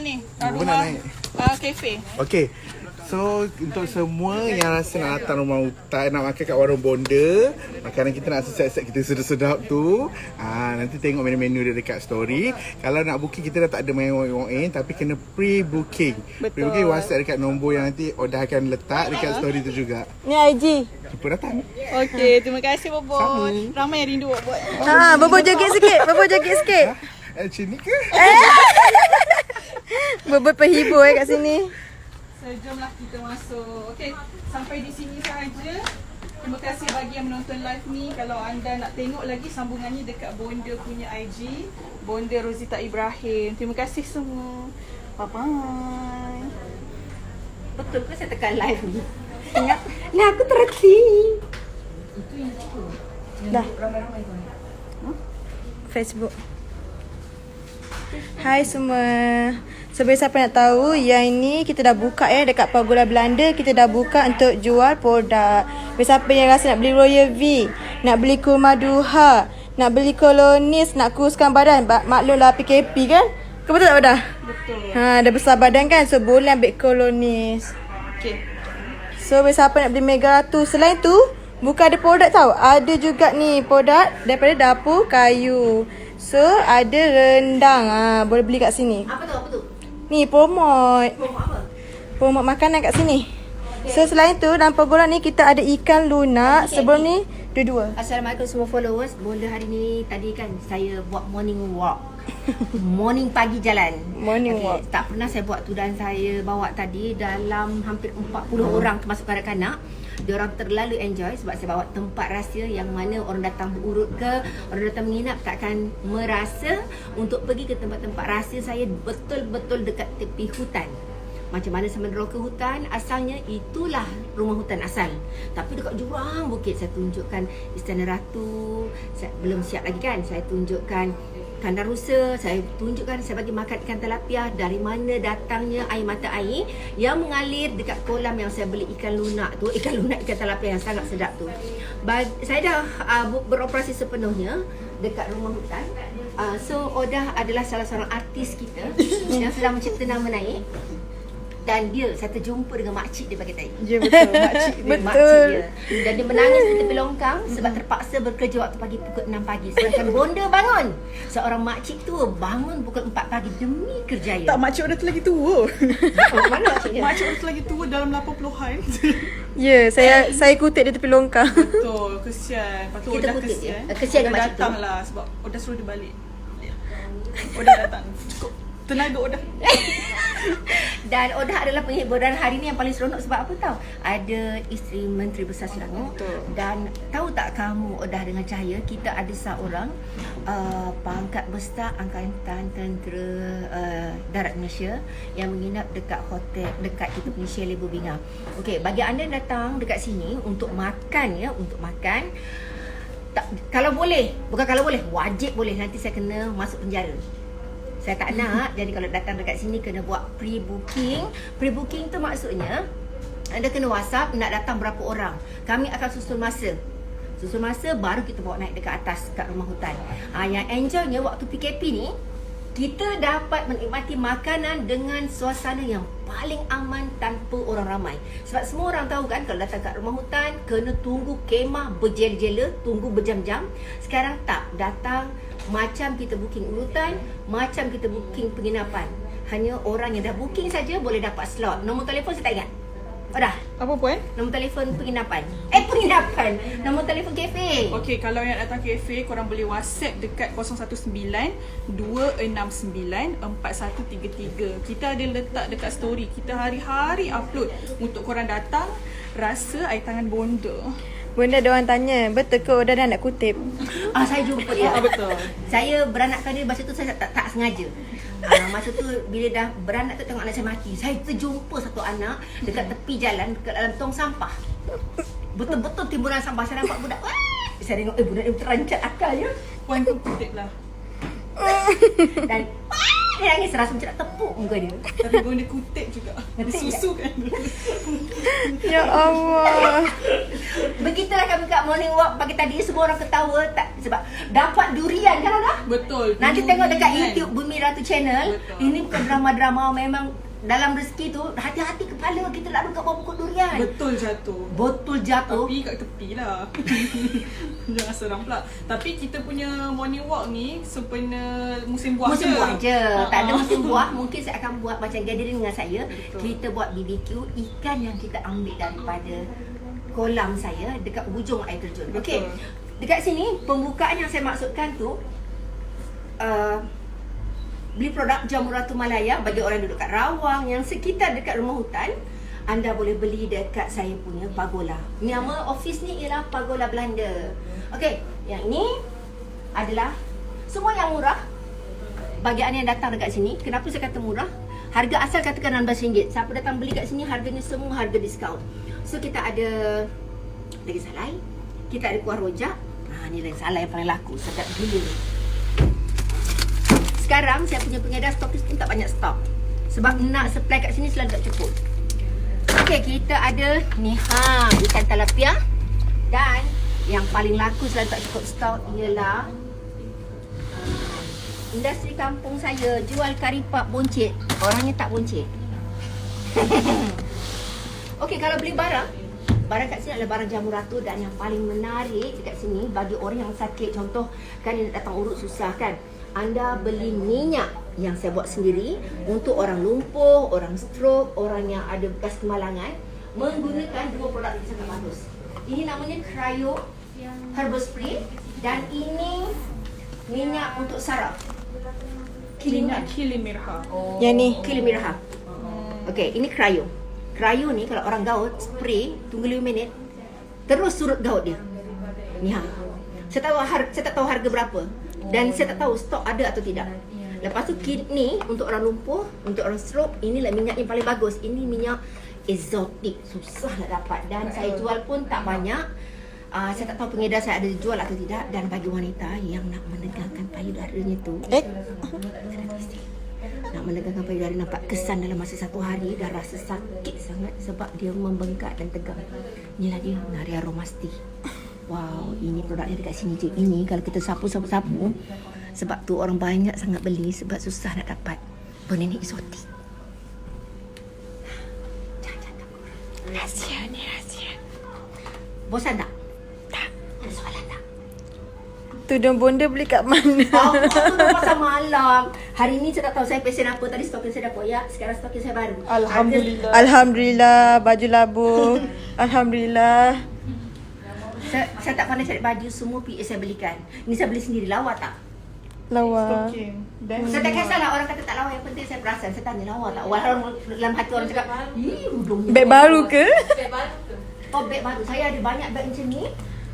ni? Cuba nak naik. Kafe. Okey. So untuk semua yang rasa nak datang rumah hutan, nak makan kat warung bonda, makanan kita nak set-set kita sedap-sedap tu, nanti tengok menu-menu dia dekat story. Kalau nak booking, kita dah tak ada main walk-in, tapi kena pre-booking. Pre-booking WhatsApp dekat nombor yang nanti Odah akan letak dekat story tu juga. Ni IG. Jumpa datang. Okey, terima kasih Bobo. Ramai yang rindu Bobo. Bobo joget sikit. Bobo joget sikit. Macam ni ke? Bobo penghibur kat sini. So, jomlah kita masuk. Okey, sampai di sini sahaja. Terima kasih bagi yang menonton live ni. Kalau anda nak tengok lagi sambungannya dekat Bonda punya IG, Bonda Rozita Ibrahim. Terima kasih semua. Bye-bye. Betul ke saya tekan live ni? Ingat, lah aku terhenti. Itu yang tu. Dah. Ramai-ramai tu. Facebook. Hai semua. Sebenarnya siapa nak tahu, yang ini kita dah buka dekat Pagoda Belanda. Kita dah buka untuk jual produk. Siapa yang rasa nak beli Royal V, nak beli Kurma Duha, nak beli Kolonis, nak kuruskan badan, maklumlah PKP kan? Kau betul tak Odah? Betul. Dah besar badan kan, so boleh ambil Kolonis. Okey. So siapa nak beli Mega Ratu. Selain tu, bukan ada produk tau. Ada juga ni produk daripada dapur kayu. So ada rendang, boleh beli kat sini. Apa tu? Ni promote. Promo apa? Promote makanan kat sini. So selain tu dalam Pagoda ni kita ada ikan lunak. Sebelum ni dua-dua. Assalamualaikum semua followers. Bonda hari ni tadi kan saya buat morning walk. Morning pagi jalan. Morning walk. Tak pernah saya buat tu, dan saya bawa tadi dalam hampir 40 orang termasuk kanak-kanak. Diorang terlalu enjoy sebab saya bawa tempat rahsia yang mana orang datang berurut ke, orang datang menginap takkan merasa untuk pergi ke tempat-tempat rahsia saya betul-betul dekat tepi hutan. Macam mana saya meneroka hutan, asalnya itulah rumah hutan asal. Tapi dekat jurang bukit saya tunjukkan Istana Ratu. Saya belum siap lagi kan, saya tunjukkan kandang rusa, saya tunjukkan, saya bagi makan ikan tilapia. Dari mana datangnya air mata air yang mengalir dekat kolam yang saya beli ikan lunak tu, ikan tilapia yang sangat sedap tu. Saya dah beroperasi sepenuhnya dekat rumah hutan. So Odah adalah salah seorang artis kita yang sedang mencipta nama naik. Dan dia, saya terjumpa dengan makcik dia pagi tadi. Ya betul, makcik dia. Makcik dia. Dan dia menangis di tepi longkang sebab terpaksa bekerja waktu pagi pukul 6 pagi. Sedangkan Bonda bangun. Seorang makcik tua bangun pukul 4 pagi demi kerjaya. Tak, makcik Odah tu lagi tua. Mana makciknya? Makcik Odah tu lagi tua dalam 80-an. Ya, saya kutip di tepi longkang. Betul, kesian. Lepas tu Kita Odah kutip kesian. dia. Kesian Odah dengan makcik tu. datang lah sebab Odah suruh dia balik. Odah datang. Cukup tenaga Odah. Dan Odah adalah penghibur. Dan hari ni yang paling seronok sebab apa tahu? Ada isteri Menteri Besar Selangor. Dan tahu tak kamu, Odah dengan Cahaya, kita ada seorang pangkat besar Angkatan Tentera Darat Malaysia yang menginap dekat hotel dekat kita punya Chalet Berbinga. Okey, bagi anda yang datang dekat sini untuk makan untuk makan, kalau boleh, bukan kalau boleh, wajib boleh, nanti saya kena masuk penjara. Saya tak nak. Jadi kalau datang dekat sini kena buat pre-booking. Pre-booking tu maksudnya anda kena WhatsApp nak datang berapa orang. Kami akan susun masa. Susun masa baru kita bawa naik dekat atas kat rumah hutan. Yang enjoynya waktu PKP ni, kita dapat menikmati makanan dengan suasana yang paling aman tanpa orang ramai. Sebab semua orang tahu kan, kalau datang kat rumah hutan kena tunggu kemah berjela-jela, tunggu berjam-jam. Sekarang tak, datang macam kita booking urutan, macam kita booking penginapan. Hanya orang yang dah booking saja boleh dapat slot. Nombor telefon saya tak ingat. Dah. Apa puan? Nombor telefon penginapan. Penginapan. Nombor telefon kafe. Okey, kalau yang datang kafe, korang boleh WhatsApp dekat 019-269-4133. Kita ada letak dekat story. Kita hari-hari upload untuk korang datang rasa air tangan Bonda. Bunda ada orang tanya, betul ke Odah dah nak kutip? Saya jumpa dia. Betul. Saya beranakkan dia masa tu saya tak sengaja. Masa tu bila dah beranak tu tengok anak saya mati. Saya terjumpa satu anak dekat tepi jalan, dekat dalam tong sampah. Betul-betul timbunan sampah. Saya nampak budak. Saya tengok budak ni terancat akal ya. Puan tu kutip lah. Dan Dia nangis rasa macam nak tepuk muka dia. Tapi bonda kutip juga. Kutip Susu kan. Ya Allah. Begitulah kami kat morning walk pagi tadi. Semua orang ketawa tak, sebab dapat durian kan Oda? Betul. Nanti Durian. tengok dekat YouTube Bumi Ratu Channel. Betul. Ini bukan drama-drama, memang dalam rezeki tu hati-hati kepala kita lalu kat bawah pokok durian. Betul jatuh. Betul jatuh. Tapi kat tepi lah. Jangan seram pula. Tapi kita punya morning walk ni sempena musim buah Musim je. buah je. Tak ada musim buah, mungkin saya akan buat macam gathering dengan saya. Betul. Kita buat BBQ ikan yang kita ambil daripada kolam saya dekat hujung air terjun. Betul. Okey. Dekat sini pembukaan yang saya maksudkan tu beli produk Jamu Ratu Malaya bagi orang duduk kat Rawang yang sekitar dekat rumah hutan. Anda boleh beli dekat saya punya Pagola. Nama office ni ialah Pagola Belanda. Okey, yang ni adalah semua yang murah bagi anda yang datang dekat sini. Kenapa saya kata murah? Harga asal katakan RM16. Siapa datang beli kat sini harganya semua harga diskaun. So kita ada daging salai, kita ada kuah rojak. Ni daging salai yang paling laku, sedap gila. Sekarang saya punya pengedar stokis pun tak banyak stok. Sebab nak supply kat sini selalu tak cukup. Okey, kita ada ni ikan tilapia. Dan yang paling laku selalu tak cukup stok ialah industri kampung saya jual kari pap boncit. Orangnya tak boncit. Okey, kalau beli barang kat sini adalah barang Jamu Ratu. Dan yang paling menarik dekat sini bagi orang yang sakit, contoh kan dia nak datang urut susah kan, anda beli minyak yang saya buat sendiri untuk orang lumpuh, orang stroke, orang yang ada bekas kemalangan, menggunakan dua produk yang sangat bagus. Ini namanya Cryo Herbal Spray dan ini minyak untuk saraf. Minyak Kilimirha. Yang ni. Kilimirha. Okey, ini Cryo. Cryo ni kalau orang gaut, spray, tunggu 5 minit, terus surut gaut dia. Ni Saya tak tahu harga berapa. Dan saya tak tahu stok ada atau tidak. Lepas tu kidney untuk orang lumpuh, untuk orang stroke, inilah minyak yang paling bagus. Ini minyak eksotik, susah nak dapat dan saya jual pun tak banyak. Saya tak tahu pengedar saya ada jual atau tidak. Dan bagi wanita yang nak menegangkan payudaranya tu, nak menegangkan payudara, nampak kesan dalam masa 1 hari, dah rasa sakit sangat sebab dia membengkak dan tegang. Inilah dia Nari Aromasti. Wow, ini produknya dekat sini je. Ini kalau kita sapu-sapu, sebab tu orang banyak sangat beli sebab susah nak dapat. Benda ni eksotik. Jangan takut. Rahsia ni rahsia. Bosan tak? Tak. Ada soalan tak? Tudung bonda beli kat mana? Tu dah pasal malam. Hari ni saya tak tahu saya pesen apa. Tadi stokin saya dah koyak. Sekarang stokin saya baru. Alhamdulillah. Alhamdulillah, baju labur. Alhamdulillah. Saya tak pandai cari baju, semua PA saya belikan. Ni saya beli sendiri, lawa tak? Lawa. Okay. Dan Saya tak kisahlah orang kata tak lawa, yang penting saya perasan. Saya tanya lawa tak? Walaupun dalam hati orang cakap, udungnya. Beg baru ke? Oh, beg baru. Saya ada banyak beg macam ni.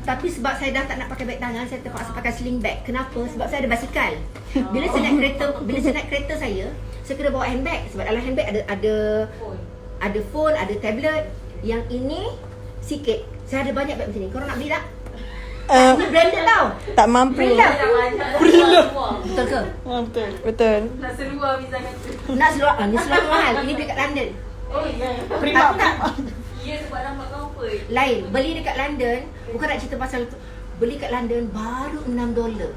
Tapi sebab saya dah tak nak pakai beg tangan, saya terpaksa pakai sling bag. Kenapa? Sebab saya ada basikal. Bila saya naik kereta saya kena bawa handbag. Sebab dalam handbag ada phone, ada tablet. Yang ini sikit. Saya ada banyak beg macam ni. Korang nak beli tak? Ini branded tau. Tak mampu. Brilla. Betul ke? betul. Betul. Nak seluar. Ni seluar mahal. Ini beli kat London. Prima. Lain. Beli dekat London, bukan nak cerita pasal tu. Beli kat London baru $6.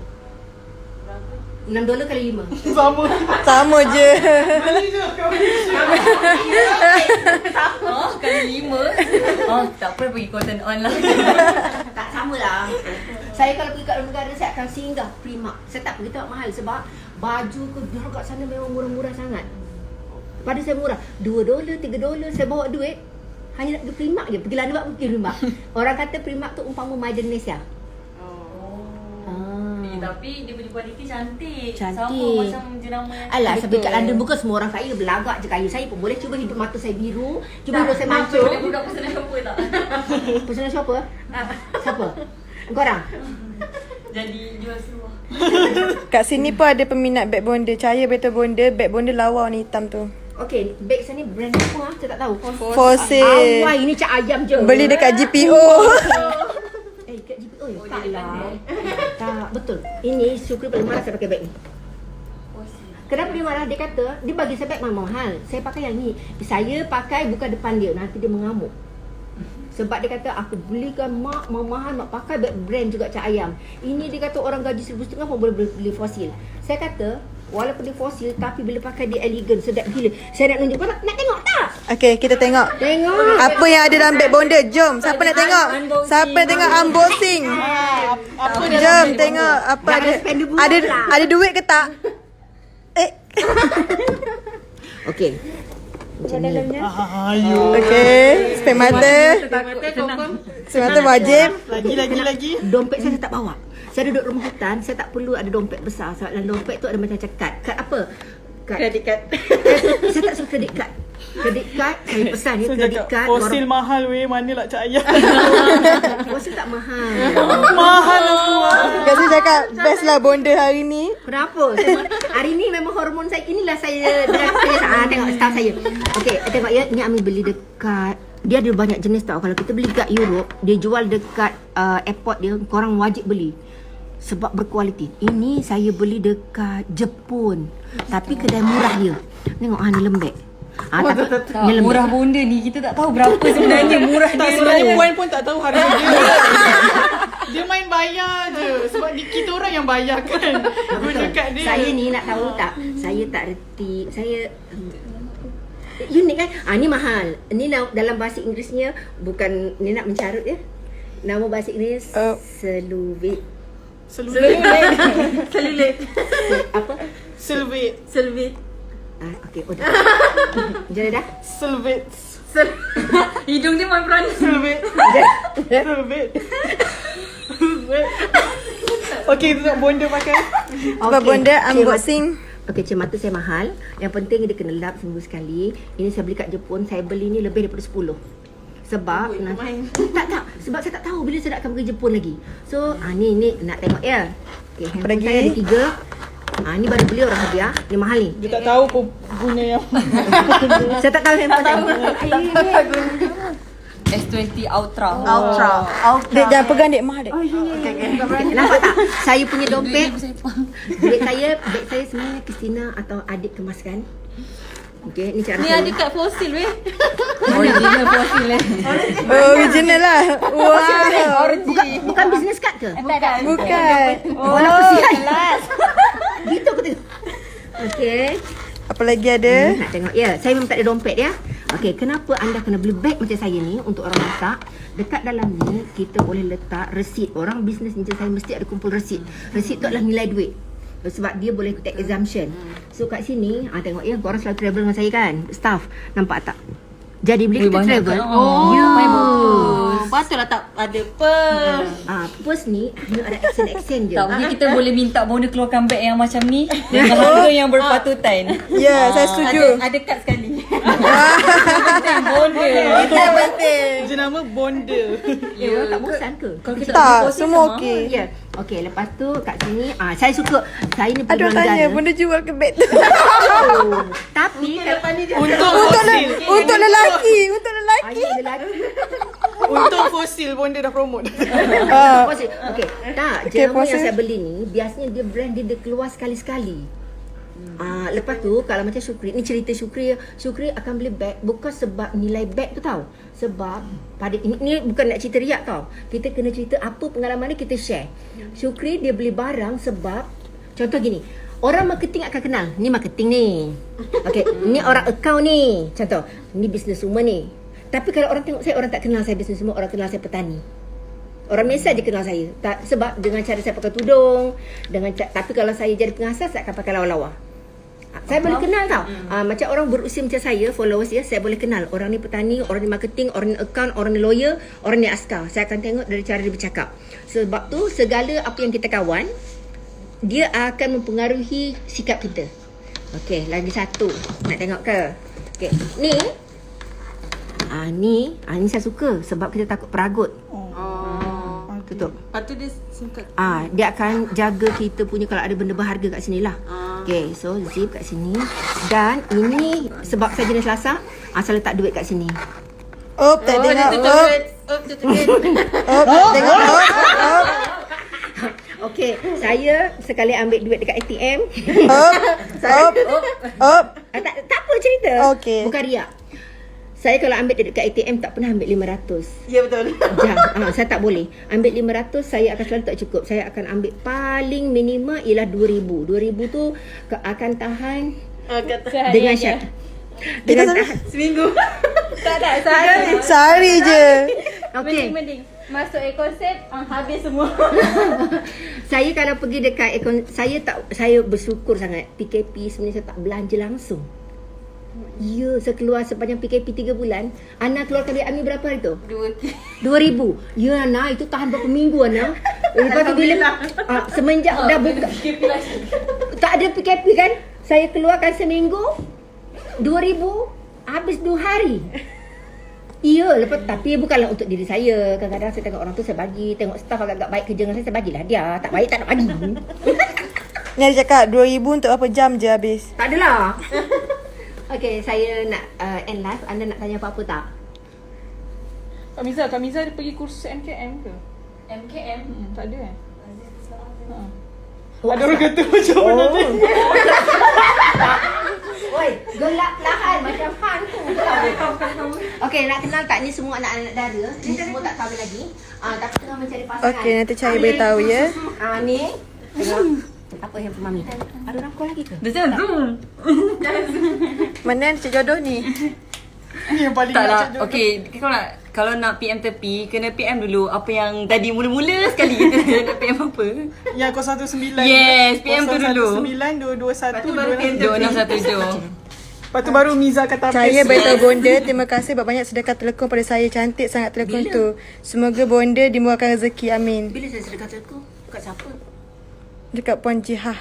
$6 kali 5. Sama je. Kali 5. Tak apa pergi Cotton On lah. Tak samalah. Saya kalau pergi kat luar negara, saya akan singgah Primark. Saya tak pergi tempat mahal sebab baju ke dia kat sana memang murah-murah sangat. Pada saya murah. $2, $3 saya bawa duit. Hanya nak pergi Primark je. Pergi London pergi Primark. Orang kata Primark tu umpama Maiden Malaysia. Tapi dia punya kualiti cantik. Cantik. Sama macam jenama yang Alah, sampai kat London bukan semua orang kaya belagak je kaya. Saya pun boleh cuba hidup mata saya biru, cuba hidup saya mancung. boleh budak personal shopper tak? Personal siapa? Siapa? Korang? Jadi jual seluar. Kat sini pun ada peminat beg bonda. Cahaya betul bonda. Beg bonda lawa warna hitam tu. Okey, beg saya ni brand apa? Saya tak tahu. For sale. Awal ini cak ayam je. Beli dekat GPO. Kat GPO ya? Tak lah. Tak, betul. Ini Syukri paling malas saya pakai beg ni. Kenapa dia marah? Dia kata, dia bagi saya beg mahal. Saya pakai yang ni. Saya pakai bukan depan dia, nanti dia mengamuk. Sebab dia kata, aku belikan mak mahal, mak pakai beg brand juga Cak Ayam. Ini dia kata orang gaji 1,500 pun boleh beli Fossil. Saya kata, walaupun dia Fossil, tapi bila pakai dia elegan, sedap gila. Saya nak tunjuk, kau nak tengok tak? Okey, kita tengok. Tengok. Apa yang ada dalam beg bonda? Jom, siapa nak tengok? Siapa nak tengok unboxing? Apa Jom tengok apa Jangan ada. spend dulu Ada lah. ada duit ke tak? Okey. Macam ni. Okey, spek mata. Spek mata wajib. Lagi. Dompet saya tak bawa. Saya duduk rumah hutan, saya tak perlu ada dompet besar. Sebab dalam dompet tu ada macam-macam kad. Kad apa? Credit card. Saya tak suka kredit kad. Kredit kad, saya pesan ya kredit kad. Fosil mahal weh, mana lah Cak Ayah. Fosil tak mahal. Mahal lah. Kak Su cakap best lah bonda hari ni. Kenapa? Hari ni memang hormon saya. Inilah saya. Tengok staff saya. Okey, tengok ya. Ni Ami beli dekat. Dia ada banyak jenis tau. Kalau kita beli dekat Europe, dia jual dekat airport dia. Korang wajib beli. Sebab berkualiti. Ini saya beli dekat Jepun. Tapi kedai murah dia. Tengok ni lembek. Tapi ni lembek. Murah bonda ni kita tak tahu berapa sebenarnya murah Tak, dia. sebenarnya Puan pun tak tahu harga dia. Dia main bayar je. Sebab kita orang yang bayar kan. Guna kat dia. Saya ni nak tahu tak? Saya tak reti. Saya unik kan? Ni mahal. Ni dalam bahasa Inggerisnya bukan ni nak mencarut ya. Nama bahasa Inggeris Seluwit. Selulit. Apa? Selulit. Okey, udah. Jadi dah. Selulit. Hidung dia main berani. Selulit. Okey, tu nak bonda pakai. Apa bonda unboxing? Okey, cermata saya mahal. Yang penting dia kena lap seminggu sekali. Ini saya beli kat Jepun. Saya beli ni lebih daripada 10. Sebab tak sebab saya tak tahu bila saya nak akan pergi Jepun lagi. So, ni nak tengok ya. Okey, handphone Pergi. saya ada 3. Ni baru beli orang hadiah. Ni mahal ni. Dia tak tahu pun guna yang Saya tak tahu handphone saya. S20 Ultra. Dek jangan pegang dek mahal dek. Nampak tak? Saya punya dompet. Beg saya sebenarnya Christina atau adik kemaskan. Okey, ni cara Ni saya. ada kat Fossil weh. Original Fossil Original lah. Wow. Bukan business card ke? Bukan. Oh, kelas. Gitu aku tengok. Okey. Apa lagi ada? Nak tengok ya. Saya memang tak ada dompet ya. Okey, kenapa anda kena beli beg macam saya ni untuk orang masak? Dekat dalam ni kita boleh letak resit. Orang bisnes macam saya mesti ada kumpul resit. Resit tu adalah nilai duit. Sebab dia boleh take exemption. So kat sini, tengok ya, korang selalu travel dengan saya kan? Staff, nampak tak? Jadi bila kita banyak travel, kan? Oh, ya. Patut lah tak ada pers. Pers ni hanya ada accent je. Tak mungkin kita boleh minta bonda keluarkan beg yang macam ni dengan harga yang berpatutan. Ya, saya setuju. Ada kad sekali. Penting bonda. Itu yang penting. jenama bonda. Orang tak bosan ke? Kalau kita Tak, beli Fossil semua sama. okey. Ya. Okey, lepas tu kat sini saya suka. Saya ni Ada orang tanya, bonda jual ke beg tu? Tapi Untuk fosil. Untuk lelaki, untuk lelaki. ayah lelaki. Untuk fosil bonda dah promote. Okey, tak. Okey, Jenama puasa. yang saya beli ni biasanya dia brand dia keluar sekali-sekali. Lepas tu kalau macam Syukri, ni cerita Syukri akan beli beg bukan sebab nilai beg tu tau. Sebab pada ini bukan nak cerita riak tau. Kita kena cerita apa pengalaman ni kita share. Syukri dia beli barang sebab contoh gini, orang marketing akan kenal. Ni marketing ni. Okey, ni orang account ni. Contoh, ni businesswoman ni. Tapi kalau orang tengok saya, orang tak kenal saya businesswoman, orang kenal saya petani. Orang Malaysia je kenal saya. Tak, sebab dengan cara saya pakai tudung, tapi kalau saya jadi pengasas, saya akan pakai lawa-lawa. Saya boleh kenal tau. Macam orang berusia macam saya, followers dia, saya boleh kenal. Orang ni petani, orang ni marketing, orang ni account, orang ni lawyer, orang ni askar. Saya akan tengok dari cara dia bercakap. Sebab tu segala apa yang kita kawan, dia akan mempengaruhi sikap kita. Okey, lagi satu. Nak tengok ke? Okey, ni ni saya suka sebab kita takut peragut. Tutup. Lepas tu dia singkat. Dia akan jaga kita punya kalau ada benda berharga kat sini lah. Okay, so zip kat sini. Dan ini sebab saya jenis lasak, saya letak duit kat sini. Tak tengok. Dia tutup duit. Dia tutup duit. Tengok. Okey, saya sekali ambil duit dekat ATM. Tak apa cerita. Okey. Bukan riak. Saya kalau ambil duit dekat ATM tak pernah ambil 500. Ya betul. Saya tak boleh. Ambil 500 saya akan selalu tak cukup. Saya akan ambil paling minima ialah 2000. 2000 tu akan tahan dengan syarat. Dengan tahan seminggu. Tak ada, sehari. Sehari je. Okey. Mending. Masuk Ecoset, habis semua. Saya kalau pergi dekat saya bersyukur sangat. PKP sebenarnya saya tak belanja langsung. Ya, saya keluar sepanjang PKP 3 bulan. Ana keluarkan duit Ami berapa hari tu? 2,000. Ya Ana, itu tahan berapa minggu Ana? Lepas tu bila semenjak dah buka tak ada PKP kan? Saya keluarkan seminggu 2,000 habis 2 hari. Ya, lepas tapi bukanlah untuk diri saya. Kadang-kadang saya tengok orang tu saya bagi, tengok staff agak-agak baik kerja dengan saya bagilah dia. Tak baik tak nak bagi. Ni ada cakap 2,000 untuk apa jam je habis. Tak adalah. Okey, saya nak end live. Anda nak tanya apa-apa tak? Kak Miza dia pergi kursus MKM ke? MKM. Tak ada kan? Oh, Ada orang kata macam mana ni? Oi, gelak perlahan macam hantu. Okey, nak kenal tak ni semua anak-anak dara? Ni semua tak kahwin lagi. Tapi tengah mencari pasangan. Okey, nanti Cahaya beritahu ya. Ni. Tengok. Apa yang Mami? Ada orang call lagi ke? Dah jangan zoom. Mana cik jodoh ni? Ni yang paling Tak nak lah. cakap. Okey, kalau nak PM tepi, kena PM dulu apa yang tadi mula-mula sekali kita nak PM apa. Yang 019. Yes, PM tu dulu. 019 221 baru PM tepi. 2617. Lepas tu baru Miza kata apa? Saya beritahu bonda terima kasih sebab banyak sedekah telekong pada saya. Cantik sangat telekong Bila? tu. Semoga bonda dimurahkan rezeki. Amin. Bila saya sedekah aku? Kat siapa? Dekat Puan Jihah.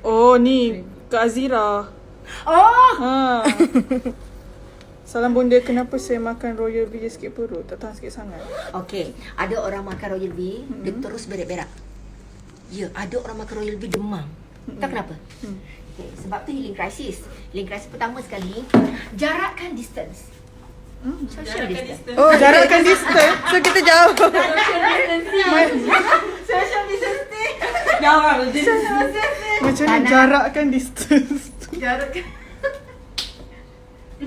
Oh ni Kak Azira. Oh! Ha. Salam bonda, kenapa saya makan Royal Bee sikit perut? Tak tahan sikit sangat. Okey, ada orang makan Royal Bee, dia terus berak-berak. Ya, ada orang makan Royal Bee demam. Tak kenapa? Okay, sebab tu healing crisis. Healing crisis pertama sekali, jarakkan distance. Social distance. Oh, Jarakkan distance. so kita jauh. Macam mana jarakkan distance?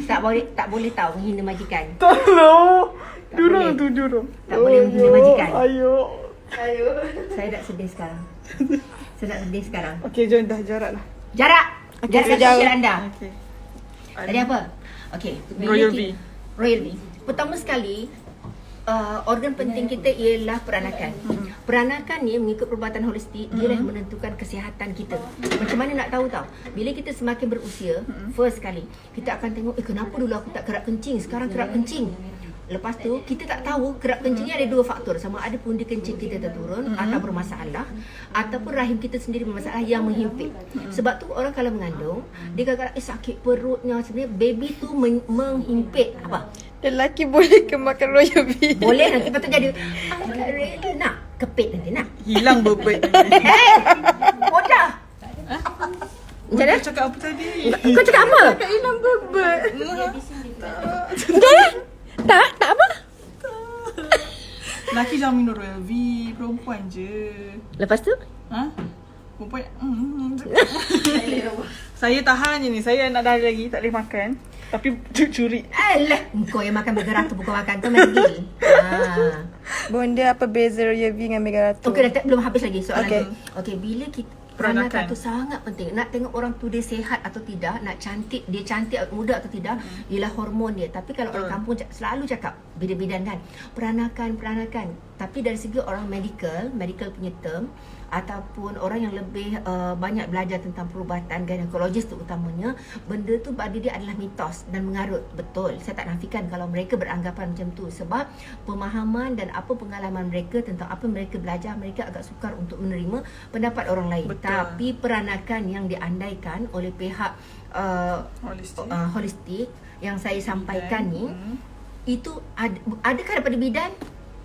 Tak boleh tahu menghina majikan. Tolong. Tak Durung boleh. tu durung. Tak boleh menghina majikan. Ayo. Saya tak sedih sekarang. Saya tak sedih sekarang. Okey, jom dah jarak lah. Jarak. Jarak sejauh. sosial anda. Okey. Tadi apa? Okey. bila Royal ki- Bee. Royal Bee. Pertama sekali, organ penting kita ialah peranakan. Peranakan ni mengikut perubatan holistik, dia yang menentukan kesihatan kita. Macam mana nak tahu tau? Bila kita semakin berusia, first kali, kita akan tengok, kenapa dulu aku tak kerap kencing, sekarang kerap kencing. Lepas tu, kita tak tahu kerap kencingnya ada 2 faktor. Sama ada pundi kencing kita terturun atau bermasalah, ataupun rahim kita sendiri bermasalah yang menghimpit. Sebab tu orang kalau mengandung, dia kadang-kadang sakit perutnya. Sebenarnya baby tu menghimpit. Apa? Lelaki boleh ke makan Royal Bee? Boleh nanti lepas tu jadi nak kepit nanti nak. Hilang bebet. Bodoh. Macam mana? Kau cakap apa tadi? Kau cakap apa? Hilang bebet. Tak apa. Lelaki jangan minum Royal Bee, perempuan je. Lepas tu? Ha? Perempuan Saya tahan je ni. Saya nak dah lagi tak boleh makan. Tapi curi. Alah, kau yang makan burger ratu bukan makan tu menggil. Bonda apa beza Royal Bee dengan Mega Ratu? Okey, belum habis lagi soalan Okey. tu. Okey, bila kita Peranakan. peranakan tu sangat penting. Nak tengok orang tu dia sihat atau tidak, nak cantik, dia cantik muda atau tidak, ialah hormon dia. Tapi kalau orang kampung selalu cakap bidan-bidan kan, peranakan. Tapi dari segi orang medical punya term, ataupun orang yang lebih banyak belajar tentang perubatan ginekologis terutamanya, benda tu bagi dia adalah mitos dan mengarut. Betul, saya tak nafikan kalau mereka beranggapan macam tu, sebab pemahaman dan apa pengalaman mereka tentang apa mereka belajar, mereka agak sukar untuk menerima pendapat orang lain. Betul. Tapi peranakan yang diandaikan oleh pihak holistik yang saya sampaikan ni, itu adakah daripada bidan?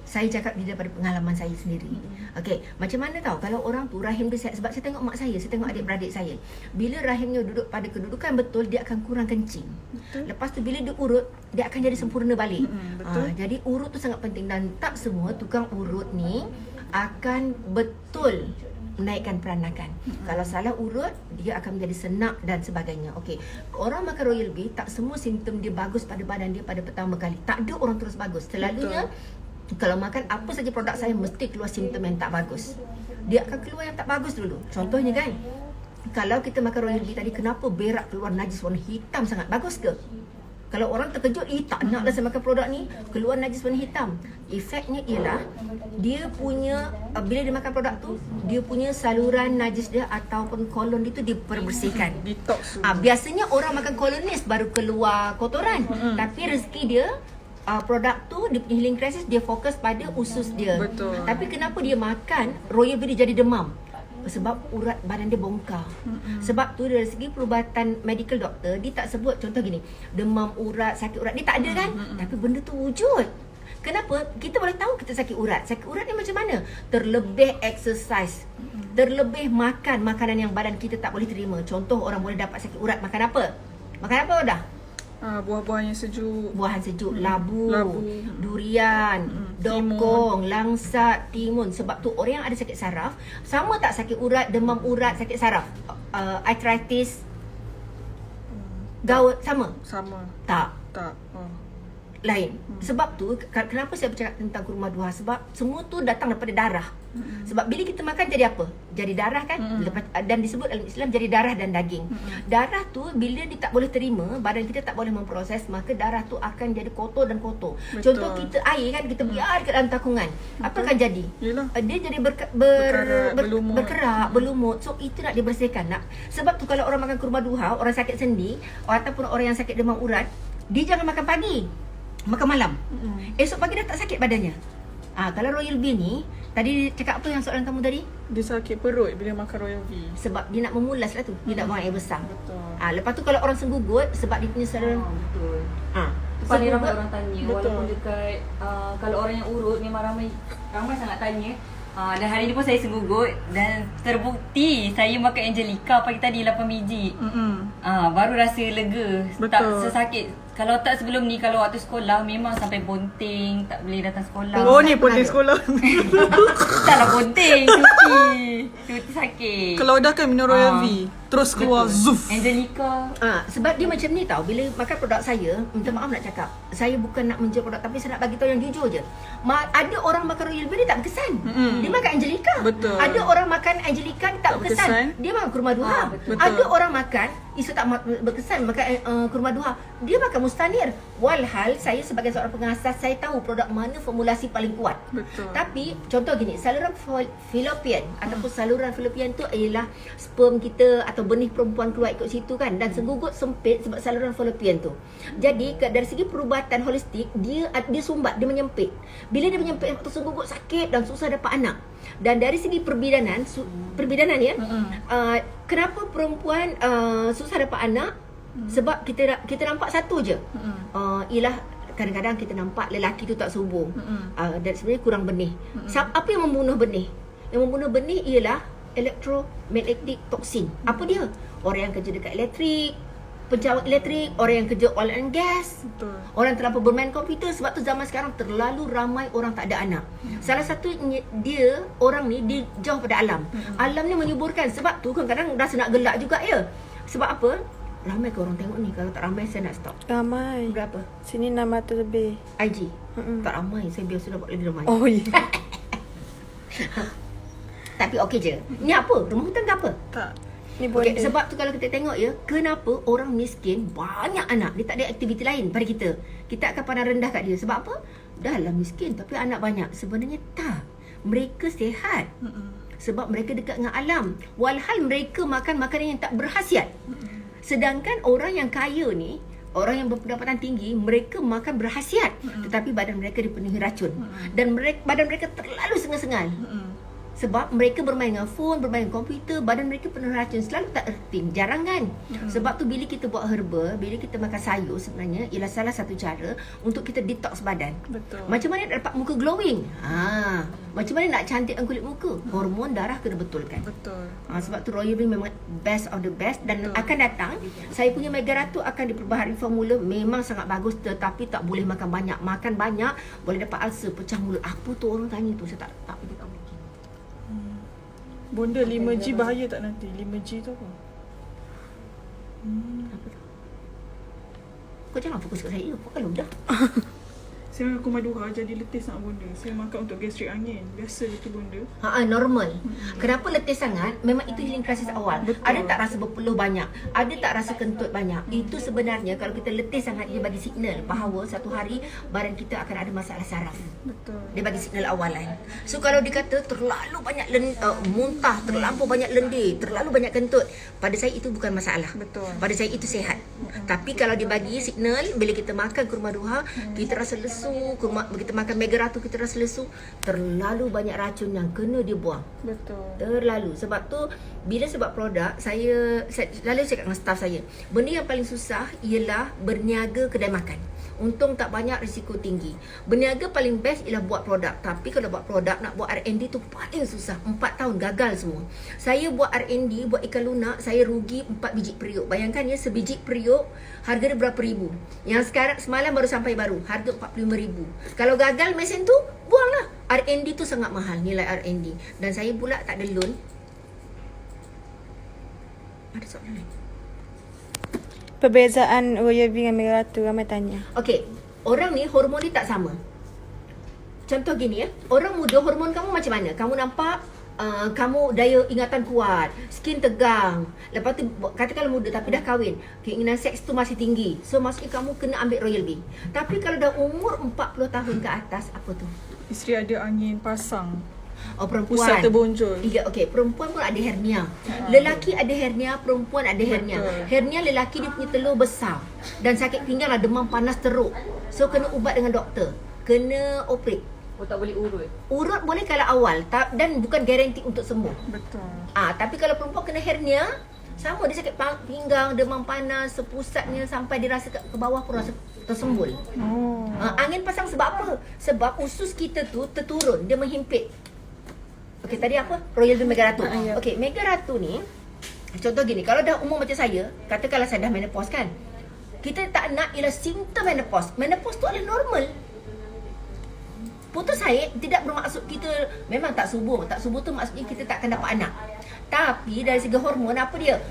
Saya cakap dia daripada pengalaman saya sendiri. Okey, macam mana tahu kalau orang tu rahim dia sihat? Sebab saya tengok mak saya tengok adik-beradik saya. Bila rahimnya duduk pada kedudukan betul, dia akan kurang kencing. Lepas tu bila dia urut, dia akan jadi sempurna balik. Betul. Jadi urut tu sangat penting dan tak semua tukang urut ni akan betul menaikkan peranakan. Kalau salah urut, dia akan menjadi senak dan sebagainya. Okey. Orang makan Royal Bee, tak semua simptom dia bagus pada badan dia pada pertama kali. Tak ada orang terus bagus. Selalunya kalau makan apa saja produk saya mesti keluar simptom yang tak bagus. Dia akan keluar yang tak bagus dulu. Contohnya kan, kalau kita makan Royal Bee tadi, kenapa berak keluar najis warna hitam sangat? Bagus ke? Kalau orang terkejut, tak naklah saya makan produk ni, keluar najis warna hitam. Efeknya ialah, dia punya, bila dia makan produk tu, dia punya saluran najis dia ataupun kolon dia tu diperbersihkan. Detox. Biasanya orang makan kolonis baru keluar kotoran. Tapi rezeki dia, produk tu, dia punya healing crisis, dia fokus pada usus dia. Betul. Tapi kenapa dia makan Royal Bee dia jadi demam? Sebab urat badan dia bongkar. Sebab tu dari segi perubatan medical doctor, dia tak sebut contoh gini, demam urat, sakit urat, dia tak ada kan? Tapi benda tu wujud. Kenapa? Kita boleh tahu kita sakit urat. Sakit urat ni macam mana? Terlebih exercise, terlebih makan makanan yang badan kita tak boleh terima. Contoh orang boleh dapat sakit urat, makan apa? Makan apa dah? Buah-buahan yang sejuk. Buahan sejuk, labu, durian, Timun. dokong, langsat, timun. Sebab tu orang yang ada sakit saraf, sama tak sakit urat, demam urat, sakit saraf, arthritis, gout, sama? Sama. Tak, Tak. lain. Sebab tu kenapa saya bercakap tentang kurma duha, sebab semua tu datang daripada darah. Sebab bila kita makan jadi apa? Jadi darah kan? Lepas, dan disebut dalam Islam jadi darah dan daging. Darah tu bila dia tak boleh terima, badan kita tak boleh memproses, maka darah tu akan jadi kotor dan kotor. Betul. Contoh kita air kan, kita biar kat dalam takungan. Apa akan jadi? Yelah. Dia jadi berlumut. berkerak, berlumut. So itu nak dibersihkan nak. Sebab tu kalau orang makan kurma duha, orang sakit sendi ataupun orang yang sakit demam urat, dia jangan makan pagi, makan malam. Esok pagi dah tak sakit badannya. Kalau Royal Bee ni, tadi cakap apa yang soalan kamu tadi? Dia sakit perut bila makan Royal Bee. Sebab dia nak memulas lah tu. Dia nak buang air besar. Betul. Lepas tu kalau orang senggugut, sebab dia punya saluran Betul. senggugut. Paling ramai orang tanya. Betul. Walaupun dekat kalau orang yang urut memang ramai sangat tanya. Dan hari ni pun saya senggugut dan terbukti saya makan Angelica pagi tadi 8 biji. Baru rasa lega. Betul. Tak sesakit. Kalau tak sebelum ni, kalau waktu sekolah memang sampai bonting, tak boleh datang sekolah. Oh ni pun di sekolah. Taklah bonting, cuti sakit. Kalau dah kan minum Royal Bee, terus keluar zuf. Angelica. Sebab dia macam ni tau. Bila makan produk saya, minta maaf nak cakap, saya bukan nak menjual produk, tapi saya nak bagi tahu yang jujur je. Ada orang makan Royal Bee dia tak berkesan. Dia makan Angelica. Betul. Ada orang makan Angelica dia tak berkesan. Dia makan kurma duha. betul. Ada orang makan isu tak berkesan makan kurma duha, dia makan mustanir. Walhal saya sebagai seorang pengasas, saya tahu produk mana formulasi paling kuat. Betul. Tapi contoh gini, saluran fallopian ataupun saluran fallopian tu ialah sperm kita atau benih perempuan keluar ikut situ kan, dan senggugut sempit sebab saluran fallopian tu. Jadi dari segi perubatan holistik, dia sumbat, dia menyempit. Bila dia menyempit, waktu senggugut sakit dan susah dapat anak. Dan dari segi perbidanan ya, kenapa perempuan susah dapat anak? Sebab kita nampak satu je. Ialah kadang-kadang kita nampak lelaki tu tak subur. Dan sebenarnya kurang benih. Apa yang membunuh benih? Yang membunuh benih ialah electromagnetic toxin. Apa dia? Orang yang kerja dekat elektrik, pejabat elektrik, orang yang kerja oil and gas, Betul. orang terlalu bermain komputer. Sebab tu zaman sekarang terlalu ramai orang tak ada anak. Salah satu dia, orang ni dia jauh pada alam. Alam ni menyuburkan. Sebab tu kadang-kadang rasa nak gelak juga ya. Sebab apa? Ramai ke orang tengok ni? Kalau tak ramai saya nak stop. Ramai. Berapa? Sini 600 lebih. IG? Tak ramai. Saya biasa dapat lebih ramai. Oh ya. Tapi okey je. Ni apa? Rumah hutan ke apa? Tak. Ni Okay, bonda. sebab tu kalau kita tengok ya, kenapa orang miskin banyak anak, dia tak ada aktiviti lain pada kita. Kita akan pandang rendah kat dia. Sebab apa? Dah lah miskin tapi anak banyak. Sebenarnya tak. Mereka sihat. Sebab mereka dekat dengan alam. Walhal mereka makan makanan yang tak berkhasiat. Sedangkan orang yang kaya ni, orang yang berpendapatan tinggi, mereka makan berkhasiat, tetapi badan mereka dipenuhi racun. Dan badan mereka terlalu sengal-sengal. Sebab mereka bermain dengan phone, bermain dengan komputer, badan mereka penuh racun, selalu tak earthing, jarang kan. Sebab tu bila kita buat herba, bila kita makan sayur, sebenarnya ialah salah satu cara untuk kita detox badan. Betul. Macam mana nak dapat muka glowing? Macam mana nak cantikkan kulit muka? Hormon darah kena betulkan. Betul. Sebab tu Royal Bee memang best of the best. Dan akan datang, saya punya Mega Ratu akan diperbaharui formula. Memang sangat bagus, tetapi tak boleh makan banyak. Makan banyak boleh dapat ulcer, pecah mulut. Apa tu orang tanya tu? Saya tak boleh tahu. Bonda 5G bahaya tak nanti? 5G tu apa? Kau jangan fokus kat saya. Kau kan udah. Saya makan kurma duha jadi letih sangat bonda. Saya makan untuk gastrik angin. Biasa je tu bonda. Normal. Kenapa letih sangat? Memang itu healing crisis awal. Betul. Ada tak rasa berpeluh banyak? Ada tak rasa kentut banyak? Itu sebenarnya kalau kita letih sangat, dia bagi signal bahawa satu hari badan kita akan ada masalah saraf. Betul. Dia bagi signal awalan. So kalau dikata terlalu banyak muntah, terlalu banyak lendir, terlalu banyak kentut, pada saya itu bukan masalah. Betul. Pada saya itu sihat. Tapi kalau dia bagi signal bila kita makan kurma duha, kita rasa lesu, kita makan mega ratu kita rasa lesu, terlalu banyak racun yang kena dibuang. Betul. Terlalu. Sebab tu bila sebab produk, saya selalu cakap dengan staff saya, benda yang paling susah ialah berniaga kedai makan. Untung tak banyak, risiko tinggi. Berniaga paling best ialah buat produk. Tapi kalau buat produk, nak buat R&D tu paling susah. 4 tahun gagal semua. Saya buat R&D, buat ikan lunak, saya rugi 4 biji periuk. Bayangkan ya, sebiji periuk harga dia berapa ribu. Yang sekarang semalam baru sampai baru, harga 45,000. Kalau gagal mesin tu, buanglah. R&D tu sangat mahal, nilai R&D. Dan saya pula tak ada loan. Ada soalan lain? Perbezaan Royal V dengan Mega Ratu, ramai tanya. Okey, orang ni hormon dia tak sama. Contoh gini ya, orang muda hormon kamu macam mana? Kamu nampak kamu daya ingatan kuat, skin tegang. Lepas tu katakanlah muda tapi dah kahwin, keinginan seks tu masih tinggi. So maksudnya kamu kena ambil Royal V. Tapi kalau dah umur 40 tahun ke atas, apa tu? Isteri ada angin pasang. Oh, perempuan. Pusat terbonjol. Iya, okey. Perempuan pun ada hernia. Lelaki ada hernia, perempuan ada hernia. Betul. Hernia lelaki dia punya telur besar dan sakit pinggang lah, demam panas teruk. So kena ubat dengan doktor. Kena operate. Oh, tak boleh urut. Urut boleh kalau awal dan bukan garanti untuk sembuh. Betul. Tapi kalau perempuan kena hernia, sama dia sakit pinggang, demam panas, sepusatnya sampai dia rasa ke bawah pun rasa tersembul. Oh. Angin pasang sebab apa? Sebab usus kita tu terturun, dia menghimpit. Okey, tadi apa? Royal V Mega Ratu. Ya. Okey, Mega Ratu ni contoh gini, kalau dah umur macam saya, katakanlah saya dah menopause kan. Kita tak nak ialah simptom menopause. Menopause tu adalah normal. Putus haid tidak bermaksud kita memang tak subur. Tak subur tu maksudnya kita tak akan dapat anak. Tapi dari segi hormon apa dia?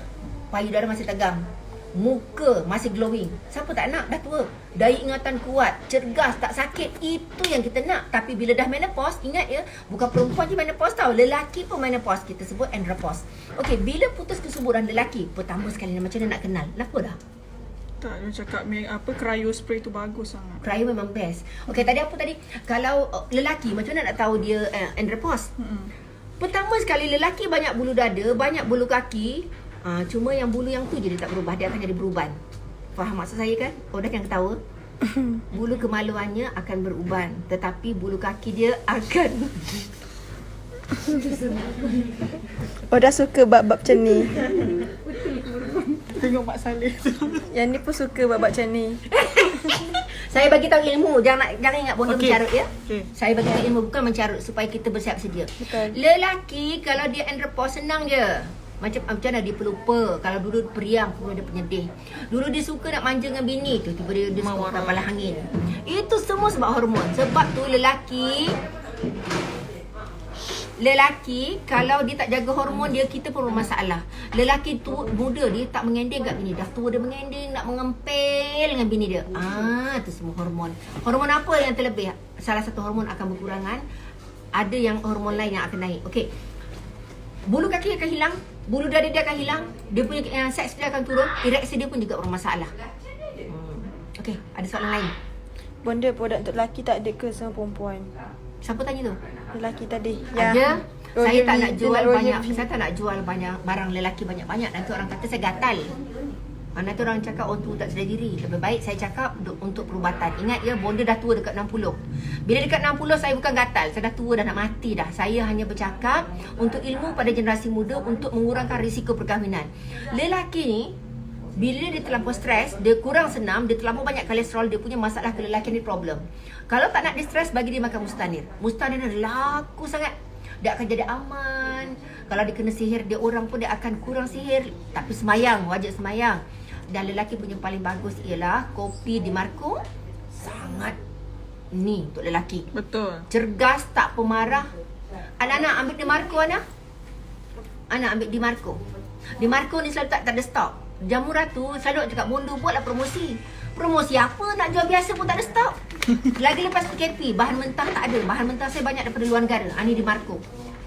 Payudara masih tegang. Muka masih glowing. Siapa tak nak? Dah tua. Daya ingatan kuat, cergas, tak sakit. Itu yang kita nak. Tapi bila dah menopause, ingat ya, bukan perempuan je menopause tau. Lelaki pun menopause. Kita sebut andropause. Okey, bila putus kesuburan lelaki, pertama sekali macam mana nak kenal? Kenapa dah? Tak, dia cakap cryo spray tu bagus sangat. Cryo memang best. Okey, tadi apa tadi? Kalau lelaki, macam mana nak tahu dia andropause? Pertama sekali, lelaki banyak bulu dada, banyak bulu kaki. Cuma yang bulu yang tu je dia tak berubah. Dia akan jadi beruban. Faham maksud saya kan? Dah jangan ketawa. Bulu kemaluannya akan beruban, tetapi bulu kaki dia akan Dah suka bab-bab macam ni. Tengok Mak Saleh tu. Yang ni pun suka bab-bab macam ni. Saya bagi tahu ilmu. Jangan ingat bonda Okey. mencarut ya. Okey. Saya bagi tahu ilmu, bukan mencarut, supaya kita bersiap sedia. Betul. Lelaki kalau dia andropause senang je. Macam mana dia pelupa. Kalau dulu periang, kemudian dia penyedih. Dulu dia suka nak manja dengan bini tu, tiba dia suka kepala angin. Itu semua sebab hormon. Sebab tu lelaki kalau dia tak jaga hormon dia, kita pun bermasalah. Lelaki tu muda dia tak mengending kat bini, dah tua dia mengending, nak mengempel dengan bini dia. Tu semua hormon. Hormon apa yang terlebih? Salah satu hormon akan berkurangan, ada yang hormon lain yang akan naik. Okey. Bulu kaki akan hilang, bulu dada dia akan hilang, dia punya seks dia akan turun, ereksi dia pun juga bermasalah. Okey, ada soalan lain? Bonda produk untuk lelaki tak ada ke sama perempuan? Siapa tanya tu? Lelaki tadi. Ada. Saya tak nak jual banyak. Saya Saya tak nak jual banyak barang lelaki banyak-banyak. Nanti orang kata saya gatal. Nanti orang cakap tu tak sedar diri. Lebih baik saya cakap untuk perubatan. Ingat ya, bonda dah tua dekat 60. Bila dekat 60 saya bukan gatal. Saya dah tua, dah nak mati dah. Saya hanya bercakap untuk ilmu pada generasi muda untuk mengurangkan risiko perkahwinan. Lelaki ni bila dia terlampau stres, dia kurang senam, dia terlampau banyak kolesterol, dia punya masalah kelelakian ni problem. Kalau tak nak dia stres, bagi dia makan Mustanir. Mustanir ni laku sangat. Dia akan jadi aman. Kalau dia kena sihir, dia orang pun dia akan kurang sihir. Tapi semayang, wajib semayang. Dan lelaki punya paling bagus ialah kopi di Marco. Sangat ni untuk lelaki. Betul. Cergas, tak pemarah. Anak-anak ambil di Marco, anak. Anak ambil di Marco. Di Marco ni selalu tak ada stok. Jamu Ratu selalu cakap Bondo buatlah promosi. Promosi apa? Nak jual biasa pun tak ada stok. Lagi lepas PKP, bahan mentah tak ada. Bahan mentah saya banyak daripada luar negara. Ini di Marco.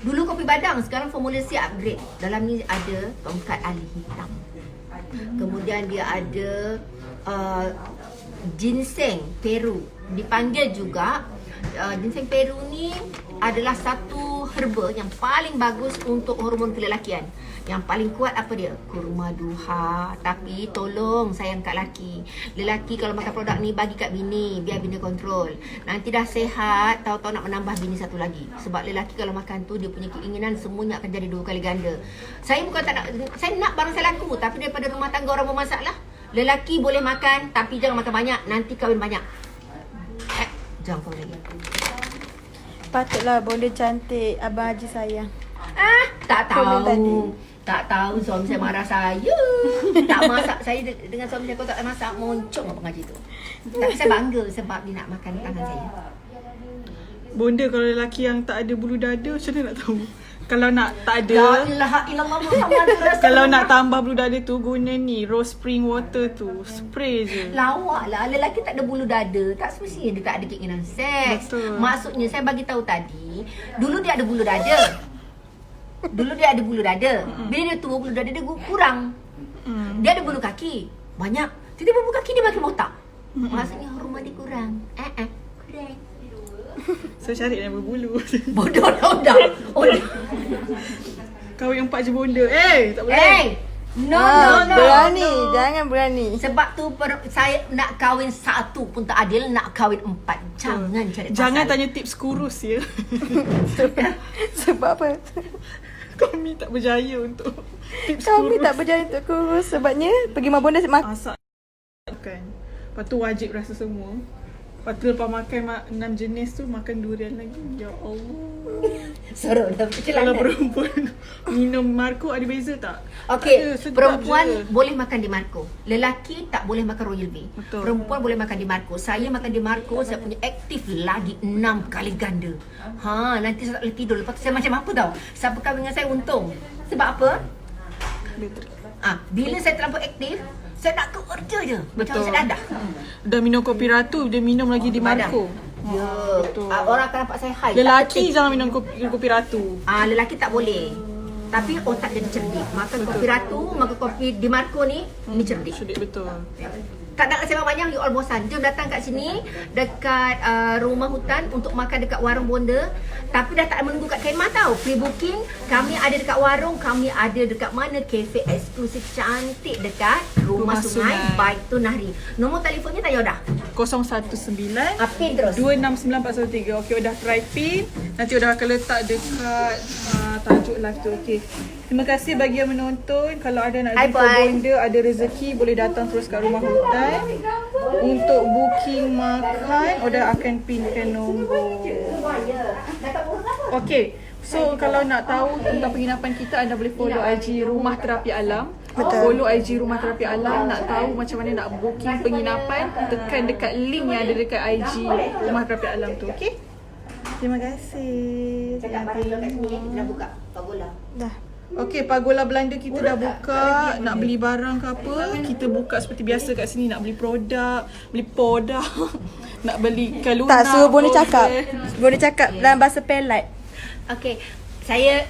Dulu kopi badang, sekarang formulasi upgrade. Dalam ni ada tongkat ali hitam. Kemudian dia ada ginseng Peru. Dipanggil juga ginseng Peru ni adalah satu herba yang paling bagus untuk hormon kelelakian. Yang paling kuat apa dia? Kurma duha. Tapi tolong sayang kat lelaki. Lelaki kalau makan produk ni bagi kat bini, biar bini kontrol. Nanti dah sehat, tahu-tahu nak menambah bini satu lagi. Sebab lelaki kalau makan tu dia punya keinginan semuanya akan jadi 2 kali ganda. Saya bukan tak nak, saya nak barang saya laku, tapi daripada rumah tangga orang bermasak lah. Lelaki boleh makan tapi jangan makan banyak, nanti kahwin banyak. Jangan kahwin lagi. Patutlah bonda cantik. Abang Haji sayang. Tak Komen tadi. tahu. Tak tahu suami saya marah saya. Tak masak saya dengan suami saya, kau tak masak, moncong Abang Haji tu. Tapi saya bangga sebab dia nak makan tangan saya. Bonda kalau lelaki yang tak ada bulu dada, macam mana nak tahu? Kalau nak tak La ada, ilaha illallah Muhammadur Rasulullah. kalau nak tambah bulu dada tu, guna ni rose spring water tu. Spray je. Lawak lah, lelaki tak ada bulu dada, tak semestinya dia tak ada keinginan seks. Betul. Maksudnya saya bagi tahu tadi, dulu dia ada bulu dada. Dulu dia ada bulu dada. Bila dia tua, bulu dada dia kurang. Dia ada bulu kaki banyak. Tiba-tiba bulu kaki dia makin botak. Maksudnya hormon dia kurang. Kurang. So cari yang berbulu. Bodoh dah udah. Kau yang 4 je bonda. Tak boleh. Hey, no. Berani. Jangan berani. Sebab tu saya nak kahwin 1 pun tak adil, nak kahwin 4. Jangan cari pasal. Jangan tanya tips kurus ya. Sebab apa? Kami tak berjaya untuk tips Kami kurus. tak berjaya untuk kurus. Sebabnya pergi rumah bonda makan. Masak kan. Lepas tu wajib rasa semua. Lepas tu lepas makan 6 jenis tu, makan durian lagi. Ya Allah. Seru dah Kalau perjalanan. perempuan minum Marco ada beza tak? Okey, Ada, sedap perempuan je. boleh makan di Marco. Lelaki tak boleh makan Royal Bee. Betul. Perempuan boleh makan di Marco. Saya makan di Marco, saya punya aktif lagi 6 kali ganda. Nanti saya tak boleh tidur. Lepas tu saya macam apa tau? Siapa kahwin dengan saya untung. Sebab apa? Bila saya terlalu aktif, saya nak kerja je. Macam Betul. saya dadah. Dah minum kopi Ratu, dia minum lagi di Padang. Marco. Ya, betul. orang akan nampak saya high. Lelaki Tak jangan minum kopi Ratu. lelaki tak boleh. Tapi otak dia cerdik. Makan kopi Ratu, makan kopi di Marco ni cerdik. Sudik betul. Tak nak sembang banyak, you all bosan. Jom datang kat sini, dekat rumah hutan untuk makan dekat warung bonda. Tapi dah tak menunggu kat kemah tau. Pre-booking, kami ada dekat warung, kami ada dekat mana, kafe eksklusif cantik dekat Rumah Sungai Baitun Nahri. Nombor telefonnya tak dah. 019 Pin terus. 269413. Okey, udah try pin. Nanti udah akan letak dekat tajuk live tu. Okey. Terima kasih bagi yang menonton. Kalau ada nak Hi, jumpa bye. bonda, ada rezeki, boleh datang terus kat rumah hutan. Untuk booking makan, udah akan pinkan nombor. Okey. So kalau nak tahu tentang penginapan kita, anda boleh follow IG Rumah Terapi Alam. Betul. Follow IG Rumah Terapi Alam. Nak tahu macam mana nak booking penginapan, tekan dekat link yang ada dekat IG Rumah Terapi Alam tu. Okey? Terima kasih. Dah buka pagola. Dah. Okey, Pagola Belanda kita dah buka. Nak beli barang ke apa, kita buka seperti biasa kat sini. Nak beli produk, beli poda, nak beli kaluna. Tak suruh bonda cakap. Oven. Bonda cakap dalam bahasa pelat. Okey, saya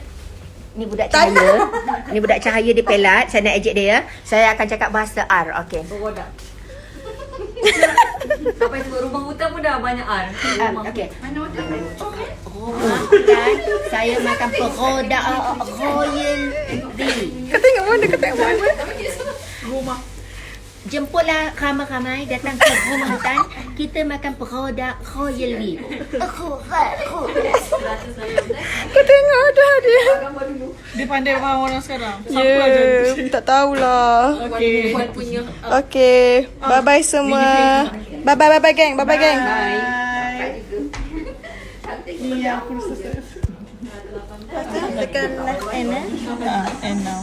ni budak cahaya. Ni budak cahaya di pelat. Saya nak ejek dia ya. Saya akan cakap bahasa R. Okey. Berwadak. Sampai sebut rumah hutan pun dah banyak R. Okey. Dan saya makan produk Royal Bee. Kau tengok mana, kau tengok mana. Rumah. Jemputlah ramai-ramai datang ke rumah hutan. Kita makan produk Royal Bee. Kau tengok dah dia. Dia pandai faham orang sekarang. Ya, tak tahulah. Okey. Okay. Bye-bye semua. Bye-bye gang. Bye-bye gang. Ni aku selesai. Tekan left end And now.